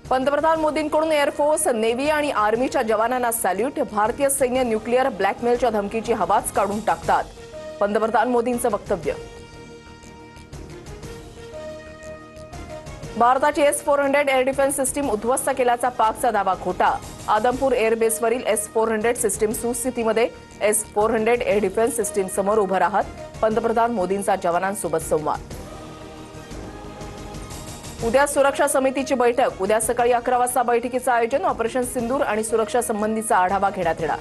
पंतप्रधान मोदींकडून air force, navy आणि आर्मीच्या जवानांना सॅल्यूट. भारतीय सैन्य न्यूक्लिअर ब्लॅकमेलच्या धमकीची हवाच काढून टाकतात. पंतप्रधान मोदींचं वक्तव्य. भारताची S-400 एअर डिफेन्स सिस्टीम उद्ध्वस्त केल्याचा पाकचा दावा खोटा. आदमपूर एअरबेसवरील S-400 सिस्टीम सुस्थितीमध्ये. S-400 एअर डिफेन्स सिस्टीम समोर उभं राहत पंतप्रधान मोदींचा जवानांसोबत संवाद. उद्या सुरक्षा समितीची बैठक. उद्या सकाळी 11 वाजता बैठकीचं आयोजन. ऑपरेशन सिंदूर आणि सुरक्षा संबंधीचा आढावा घेण्यात येणार.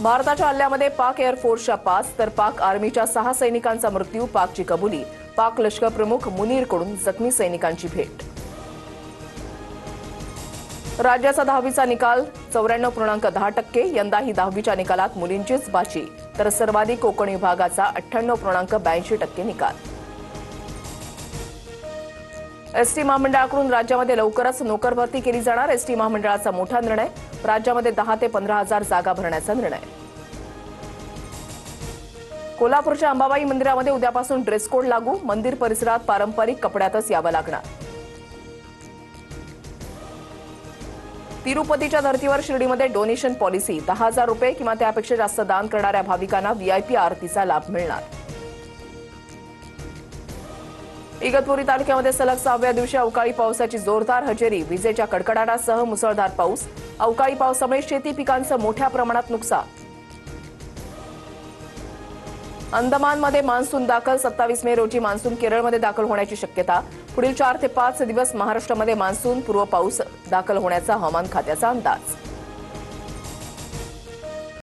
भारताच्या हल्ल्यामध्ये पाक एअरफोर्सच्या 5 तर पाक आर्मीच्या 6 सैनिकांचा मृत्यू. पाकची कबुली. पाक लष्कर प्रमुख मुनीरकडून जखमी सैनिकांची भेट. राज्याचा 10वीचा निकाल 94.10%. यंदाही 10वीच्या निकालात मुलींचीच बाजी. तर सर्वाधिक कोकण विभागाचा 98.82% निकाल. एसटी महामंडळाकडून राज्यामध्ये लवकरच नोकर भरती केली जाणार. एसटी महामंडळाचा मोठा निर्णय. राज्यामध्ये 10 ते 15 हजार जागा भरण्याचा निर्णय. कोल्हापूरच्या अंबाबाई मंदिरामध्ये उद्यापासून ड्रेस कोड लागू. मंदिर परिसरात पारंपरिक कपड्यातच यावं लागणार. तिरुपतीच्या धर्तीवर शिर्डीमध्ये डोनेशन पॉलिसी. 10,000 रुपये किंवा त्यापेक्षा जास्त दान करणाऱ्या भाविकांना व्हीआयपी आरतीचा लाभ मिळणार. इगतपुरी तालुक्यामध्ये सलग 6व्या दिवशी अवकाळी पावसाची जोरदार हजेरी. विजेच्या कडकडाटासह मुसळधार पाऊस. अवकाळी पावसामुळे शेती पिकांचं मोठ्या प्रमाणात नुकसान. अंदमानमध्ये मान्सून दाखल. 27 मे रोजी मान्सून केरळमध्ये दाखल होण्याची शक्यता. पुढील 4 ते 5 दिवस महाराष्ट्रामध्ये मान्सून पूर्व पाऊस दाखल होण्याचा हवामान खात्याचा अंदाज.